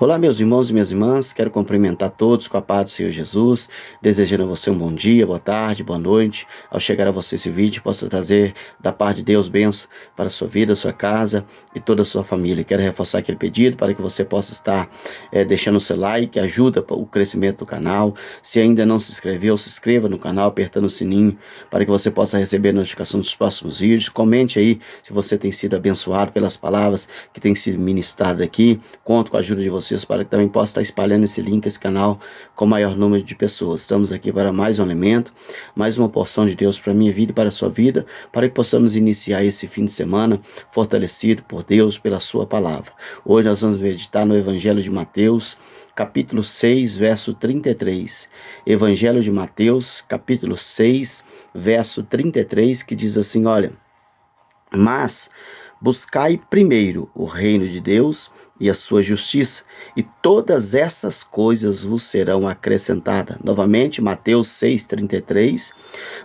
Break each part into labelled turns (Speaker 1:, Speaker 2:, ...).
Speaker 1: Olá, meus irmãos e minhas irmãs, quero cumprimentar todos com a paz do Senhor Jesus, desejando a você um bom dia, boa tarde, boa noite. Ao chegar a você esse vídeo, possa trazer da parte de Deus bênção para a sua vida, sua casa e toda a sua família. Quero reforçar aquele pedido para que você possa estar deixando o seu like, que ajuda para o crescimento do canal. Se ainda não se inscreveu, se inscreva no canal, apertando o sininho para que você possa receber a notificação dos próximos vídeos. Comente aí se você tem sido abençoado pelas palavras que têm sido ministradas aqui. Conto com a ajuda de vocês para que também possa estar espalhando esse link, esse canal, com o maior número de pessoas. Estamos aqui para mais um alimento, mais uma porção de Deus para a minha vida e para a sua vida, para que possamos iniciar esse fim de semana fortalecido por Deus, pela sua palavra. Hoje nós vamos meditar no Evangelho de Mateus, capítulo 6, verso 33. Evangelho de Mateus, capítulo 6, verso 33, que diz assim, olha: mas buscai primeiro o reino de Deus e a sua justiça, e todas essas coisas vos serão acrescentadas. Novamente, Mateus 6,33.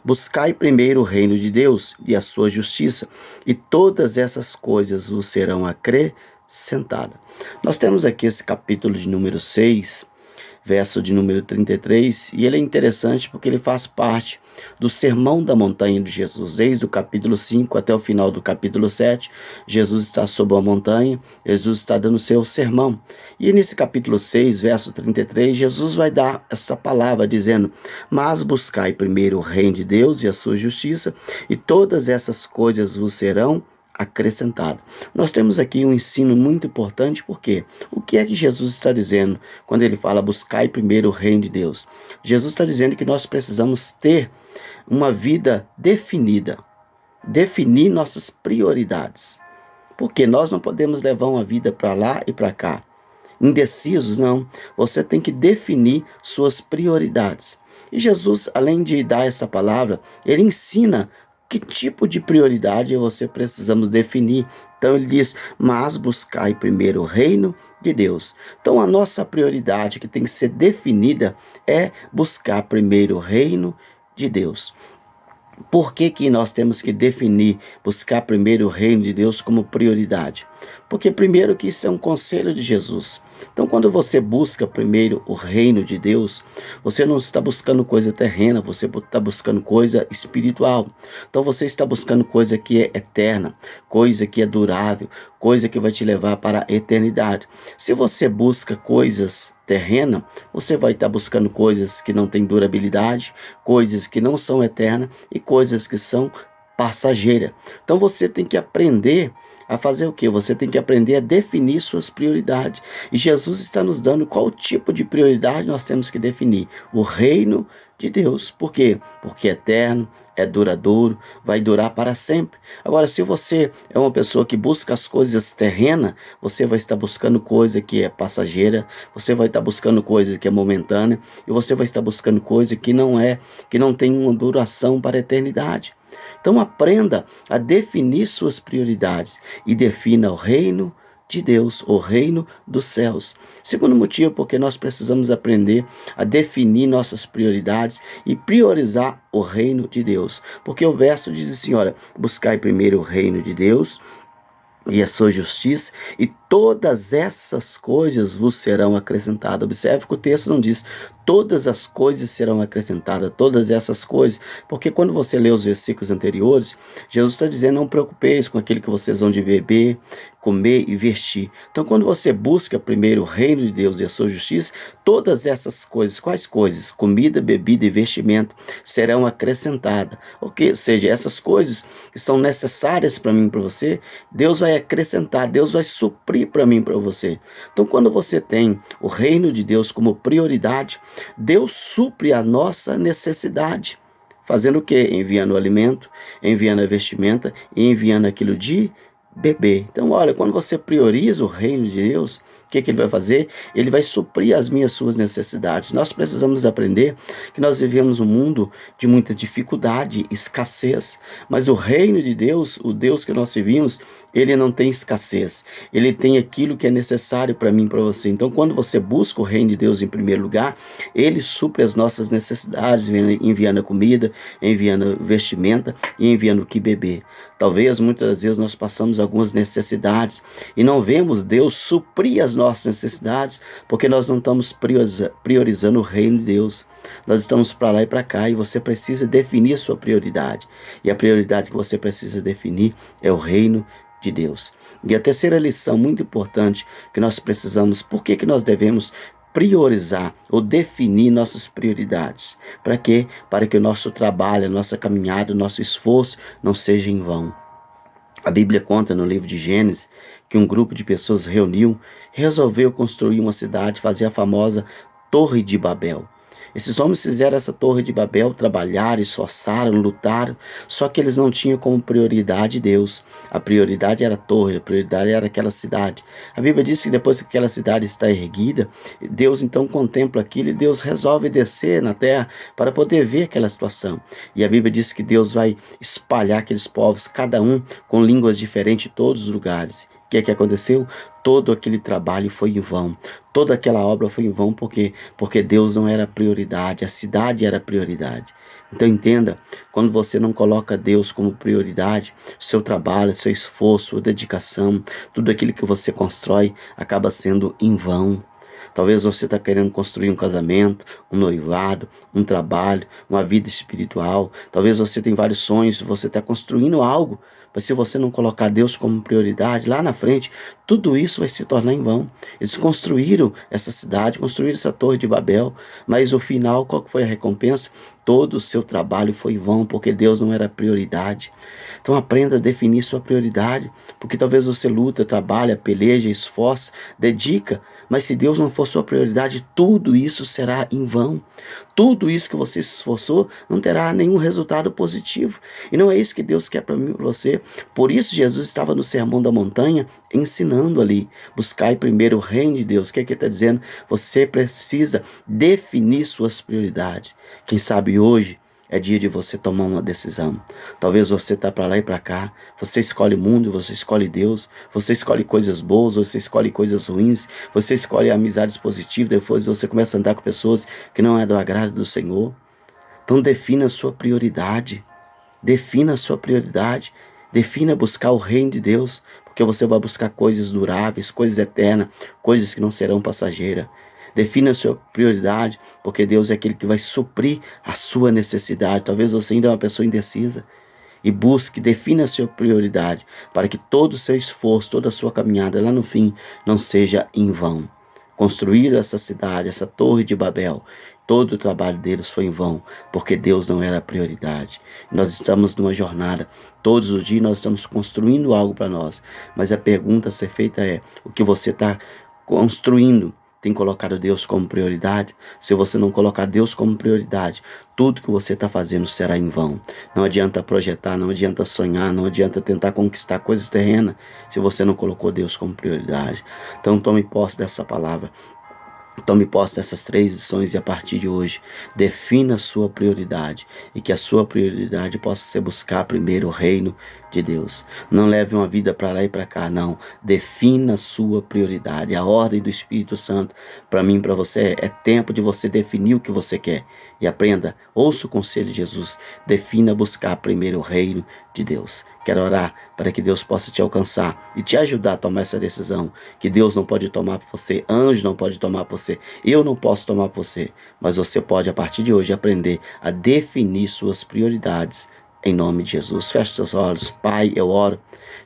Speaker 1: Buscai primeiro o reino de Deus e a sua justiça, e todas essas coisas vos serão acrescentadas. Nós temos aqui esse capítulo de número 6, verso de número 33, e ele é interessante porque ele faz parte do Sermão da Montanha de Jesus. Desde o capítulo 5 até o final do capítulo 7, Jesus está sobre a montanha, Jesus está dando seu sermão. E nesse capítulo 6, verso 33, Jesus vai dar essa palavra dizendo: mas buscai primeiro o reino de Deus e a sua justiça, e todas essas coisas vos serão acrescentado. Nós temos aqui um ensino muito importante, porque o que é que Jesus está dizendo quando ele fala buscai primeiro o reino de Deus? Jesus está dizendo que nós precisamos ter uma vida definida, definir nossas prioridades, porque nós não podemos levar uma vida para lá e para cá, indecisos, não. Você tem que definir suas prioridades. E Jesus, além de dar essa palavra, ele ensina que tipo de prioridade você precisamos definir. Então ele diz: mas buscai primeiro o reino de Deus. Então a nossa prioridade que tem que ser definida é buscar primeiro o reino de Deus. Por que nós temos que definir, buscar primeiro o reino de Deus como prioridade? Porque primeiro que isso é um conselho de Jesus. Então quando você busca primeiro o reino de Deus, você não está buscando coisa terrena, você está buscando coisa espiritual. Então você está buscando coisa que é eterna, coisa que é durável, coisa que vai te levar para a eternidade. Se você busca coisas terrena, você vai estar buscando coisas que não têm durabilidade, coisas que não são eternas e coisas que são passageiras. Então você tem que aprender a fazer o quê? Você tem que aprender a definir suas prioridades. E Jesus está nos dando qual tipo de prioridade nós temos que definir. O reino de Deus. Por quê? Porque é eterno, é duradouro, vai durar para sempre. Agora, se você é uma pessoa que busca as coisas terrenas, você vai estar buscando coisa que é passageira, você vai estar buscando coisa que é momentânea, e você vai estar buscando coisa que não tem uma duração para a eternidade. Então aprenda a definir suas prioridades e defina o reino de Deus, o reino dos céus. Segundo motivo, porque nós precisamos aprender a definir nossas prioridades e priorizar o reino de Deus. Porque o verso diz assim, olha: buscai primeiro o reino de Deus e a sua justiça, e todas essas coisas vos serão acrescentadas. Observe que o texto não diz todas as coisas serão acrescentadas, todas essas coisas, porque quando você lê os versículos anteriores, Jesus está dizendo: não preocupeis com aquilo que vocês vão de beber, comer e vestir. Então quando você busca primeiro o reino de Deus e a sua justiça, todas essas coisas, quais coisas? Comida, bebida e vestimento serão acrescentadas. Ou seja, essas coisas que são necessárias para mim e para você, Deus vai acrescentar, Deus vai suprir para mim e para você. Então quando você tem o reino de Deus como prioridade, Deus supre a nossa necessidade. Fazendo o quê? Enviando o alimento, enviando a vestimenta e enviando aquilo de beber. Então, olha, quando você prioriza o reino de Deus, o que ele vai fazer? Ele vai suprir as suas necessidades. Nós precisamos aprender que nós vivemos um mundo de muita dificuldade, escassez, mas o reino de Deus, o Deus que nós servimos, ele não tem escassez. Ele tem aquilo que é necessário para mim e para você. Então, quando você busca o reino de Deus em primeiro lugar, ele supre as nossas necessidades, enviando a comida, enviando vestimenta e enviando o que beber. Talvez muitas das vezes nós passamos algumas necessidades e não vemos Deus suprir as nossas necessidades, porque nós não estamos priorizando o reino de Deus. Nós estamos para lá e para cá, e você precisa definir a sua prioridade. E a prioridade que você precisa definir é o reino de Deus. E a terceira lição muito importante que nós precisamos, por que nós devemos priorizar ou definir nossas prioridades? Para quê? Para que o nosso trabalho, a nossa caminhada, o nosso esforço não seja em vão. A Bíblia conta no livro de Gênesis que um grupo de pessoas reuniu e resolveu construir uma cidade, fazer a famosa Torre de Babel. Esses homens fizeram essa Torre de Babel, trabalharam, esforçaram, lutaram, só que eles não tinham como prioridade Deus. A prioridade era a torre, a prioridade era aquela cidade. A Bíblia diz que depois que aquela cidade está erguida, Deus então contempla aquilo e Deus resolve descer na terra para poder ver aquela situação. E a Bíblia diz que Deus vai espalhar aqueles povos, cada um com línguas diferentes em todos os lugares. O que aconteceu? Todo aquele trabalho foi em vão. Toda aquela obra foi em vão porque Deus não era prioridade, a cidade era prioridade. Então entenda, quando você não coloca Deus como prioridade, seu trabalho, seu esforço, sua dedicação, tudo aquilo que você constrói acaba sendo em vão. Talvez você está querendo construir um casamento, um noivado, um trabalho, uma vida espiritual. Talvez você tem vários sonhos, você está construindo algo, mas se você não colocar Deus como prioridade, lá na frente, tudo isso vai se tornar em vão. Eles construíram essa cidade, construíram essa Torre de Babel, mas o final, qual foi a recompensa? Todo o seu trabalho foi em vão, porque Deus não era prioridade. Então aprenda a definir sua prioridade, porque talvez você luta, trabalha, peleja, esforça, dedica, mas se Deus não for sua prioridade, tudo isso será em vão. Tudo isso que você se esforçou não terá nenhum resultado positivo. E não é isso que Deus quer para mim e para você. Por isso Jesus estava no Sermão da Montanha ensinando ali. Buscai primeiro o reino de Deus. O que ele está dizendo? Você precisa definir suas prioridades. Quem sabe hoje é dia de você tomar uma decisão. Talvez você está para lá e para cá. Você escolhe o mundo, você escolhe Deus. Você escolhe coisas boas, você escolhe coisas ruins. Você escolhe amizades positivas. Depois você começa a andar com pessoas que não é do agrado do Senhor. Então defina a sua prioridade. Defina a sua prioridade. Defina buscar o reino de Deus. Porque você vai buscar coisas duráveis, coisas eternas, coisas que não serão passageiras. Defina a sua prioridade, porque Deus é aquele que vai suprir a sua necessidade. Talvez você ainda é uma pessoa indecisa. E busque, defina a sua prioridade, para que todo o seu esforço, toda a sua caminhada lá no fim não seja em vão. Construir essa cidade, essa Torre de Babel, todo o trabalho deles foi em vão, porque Deus não era a prioridade. Nós estamos numa jornada, todos os dias nós estamos construindo algo para nós, mas a pergunta a ser feita é, o que você está construindo? Tem colocado Deus como prioridade? Se você não colocar Deus como prioridade, tudo que você está fazendo será em vão. Não adianta projetar, não adianta sonhar, não adianta tentar conquistar coisas terrenas, se você não colocou Deus como prioridade. Então tome posse dessa palavra. Tome posse dessas 3 lições e a partir de hoje, defina a sua prioridade e que a sua prioridade possa ser buscar primeiro o reino de Deus. Não leve uma vida para lá e para cá, não. Defina a sua prioridade. A ordem do Espírito Santo para mim e para você é tempo de você definir o que você quer. E aprenda, ouça o conselho de Jesus, defina buscar primeiro o reino de Deus. Quero orar para que Deus possa te alcançar e te ajudar a tomar essa decisão, que Deus não pode tomar por você, anjo não pode tomar por você, eu não posso tomar por você, mas você pode a partir de hoje aprender a definir suas prioridades. Em nome de Jesus, feche seus olhos. Pai, eu oro,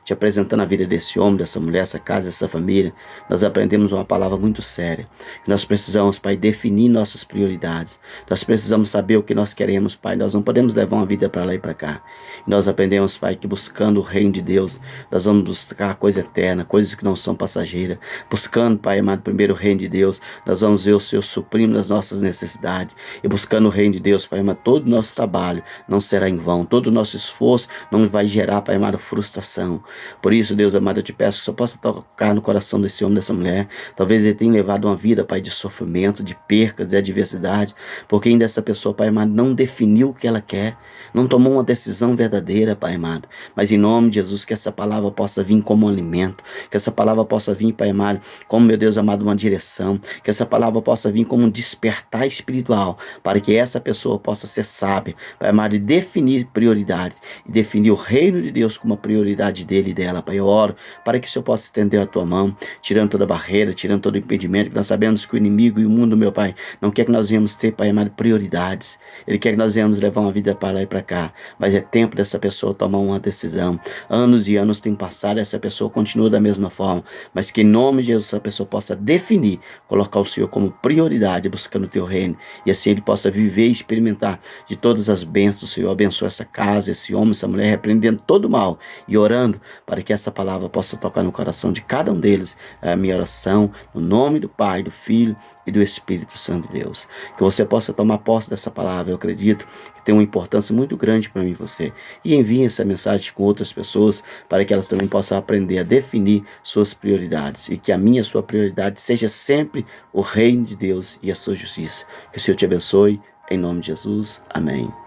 Speaker 1: te apresentando a vida desse homem, dessa mulher, essa casa, essa família. Nós aprendemos uma palavra muito séria. Nós precisamos, Pai, definir nossas prioridades. Nós precisamos saber o que nós queremos, Pai. Nós não podemos levar uma vida para lá e para cá. Nós aprendemos, Pai, que buscando o reino de Deus, nós vamos buscar coisa eterna, coisas que não são passageiras. Buscando, Pai amado, primeiro o reino de Deus, nós vamos ver o Senhor suprindo as nossas necessidades. E buscando o reino de Deus, Pai amado, todo o nosso trabalho não será em vão. Todo o nosso esforço não vai gerar, Pai amado, frustração. Por isso, Deus amado, eu te peço que só possa tocar no coração desse homem, dessa mulher. Talvez ele tenha levado uma vida, Pai, de sofrimento, de percas e adversidade, porque ainda essa pessoa, Pai amado, não definiu o que ela quer, não tomou uma decisão verdadeira, Pai amado. Mas em nome de Jesus, que essa palavra possa vir como um alimento, que essa palavra possa vir, Pai amado, como, meu Deus amado, uma direção, que essa palavra possa vir como um despertar espiritual, para que essa pessoa possa ser sábia, Pai amado, e definir prioridades prioridades e definir o reino de Deus como a prioridade dele e dela, Pai. Eu oro para que o Senhor possa estender a tua mão, tirando toda barreira, tirando todo impedimento, que nós sabemos que o inimigo e o mundo, meu Pai, não quer que nós venhamos ter, Pai amado, prioridades. Ele quer que nós venhamos levar uma vida para lá e para cá, mas é tempo dessa pessoa tomar uma decisão. Anos e anos têm passado, essa pessoa continua da mesma forma, mas que em nome de Jesus essa pessoa possa definir, colocar o Senhor como prioridade, buscando o teu reino, e assim ele possa viver e experimentar de todas as bênçãos do Senhor. Abençoa essa casa, esse homem, essa mulher, repreendendo todo o mal e orando para que essa palavra possa tocar no coração de cada um deles. É a minha oração, no nome do Pai, do Filho e do Espírito Santo de Deus. Que você possa tomar posse dessa palavra. Eu acredito que tem uma importância muito grande para mim e você. E envie essa mensagem com outras pessoas para que elas também possam aprender a definir suas prioridades. E que a minha, a sua prioridade seja sempre o reino de Deus e a sua justiça. Que o Senhor te abençoe. Em nome de Jesus. Amém.